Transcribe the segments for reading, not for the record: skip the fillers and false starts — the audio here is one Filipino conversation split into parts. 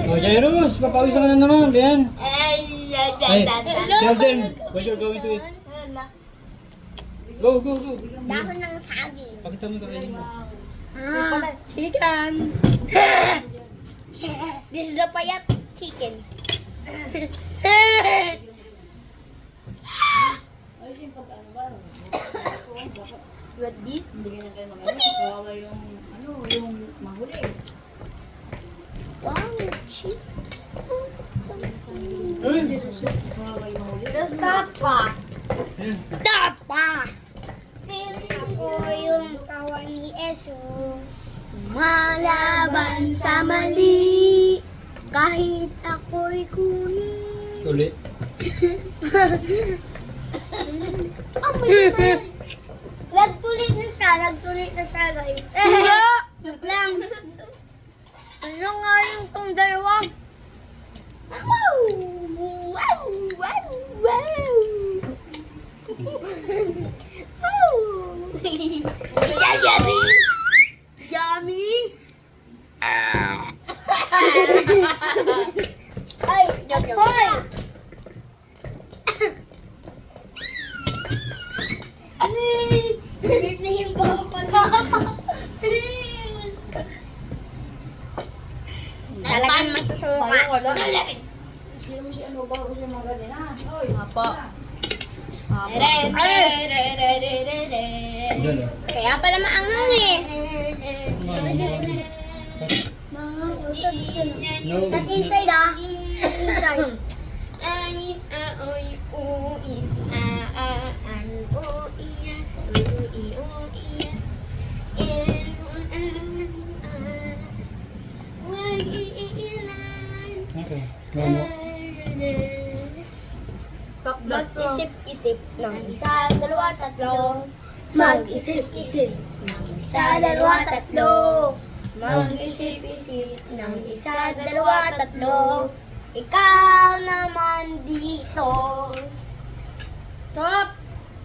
Oh, Jairus, papawisan ka na naman. Yan. Hey, tell them what you're going to eat. Go, go, go. Dahon ng saging. Pakita mo kakainin mo. Chicken. This is the payat chicken. What this? Hindi na kayo mag-ano. Kawawa yung, yung mahuli. Wow, chicken. Kawawa yung mahuli. Tapos tapa. Yan. Tapa! Ako yung kawan ni Jesus. Malaban sa mali. Kahit ako'y kunin. Uli. Oh my God! Nagtulit na siya guys. Hindi! Lang. Ano nga yung tong dalawa? Wow! Wow! Wow! Wow! Wow! Yummy! Yummy! Ay, hoy! Pipilihin pa ako pala. Talagang masusuka. Sino mo siya, ano ba? Gusto siya mga ganyan, ha? Oy, Apo. Yan. Kaya pala maangang eh. No. Not inside ah. Inside. Okay. Momo. Mag-isip-isip ng isa, dalawa, tatlo. Mag-isip-isip ng isa, dalawa, tatlo. Mag-isip-isip ng isa, dalawa, tatlo. Ikaw naman dito. Stop!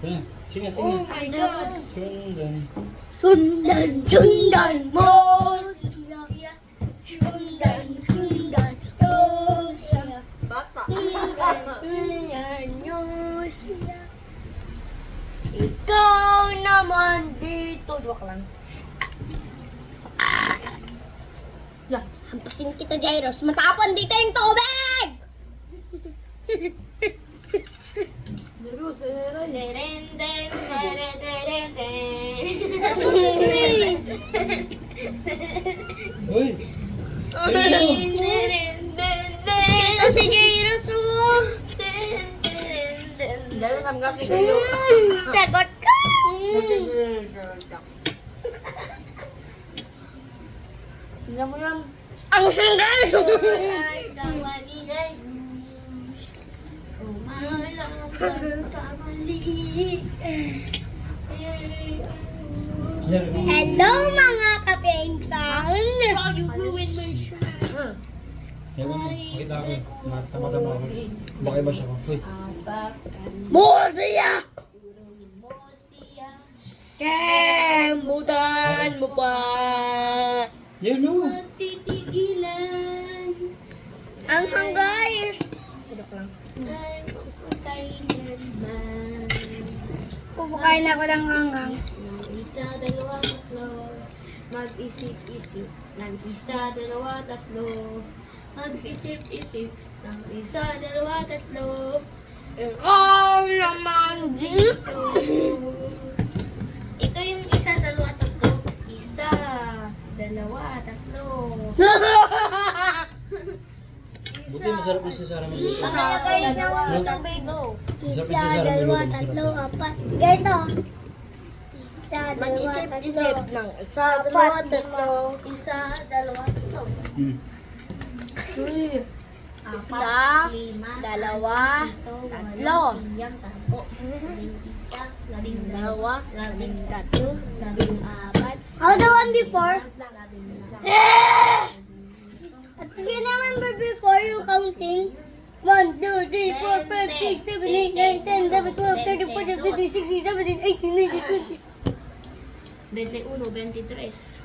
Yan. Sige, sige. Oh my God! Sundan. Sundan mo! Sundan mo! bata. Sundan nyo siya. Ikaw naman dito. Duwak lang. Lah, hampasin kita, Jairus. Matapon dito yung tubig! Uy. Ito si Jairus, oh. Dahil namgati kayo. Tagot ka! Tingnan mo lang. Ang sanggal! Yan. Hello mga kapengsan! You ruined my shirt. Ewan ko. Makita ako. Tama-tama ako. Baka iba siya ko. Uy. Mosia! Kembutan mo pa! Yan mo. Ang guys! Pupakain ako ng hanggang. Isa, dalawa, tatlo. Mag-isip-isip ng isa, dalawa, tatlo. Mag-isip-isip ng isa, dalawa, tatlo. Ikaw naman dito! Ito yung isa, dalawa, tatlo. Isa, dalawa, tatlo. Buti masarap yung sasara mo dito. Kaya kayo dalawa, naman tubig. Isa, dalawa, tatlo, apat. Ganito. Isa, dalawa, Mag-isip-isip tatlo. ng isa, dalawa, tatlo. Isa, dalawa, tatlo. Isa, lima, dalawa, tatlo. siyam, sampo, labing Dalawa, labing tatlo, labing apat, how the one before? labing At you remember before you counting? 1, 2, 3, 4, 5, 6, 7, 8, 9, 10, 11, 12, 13, 14, 15, 16, 17, 18, 19, 20. 21, 23.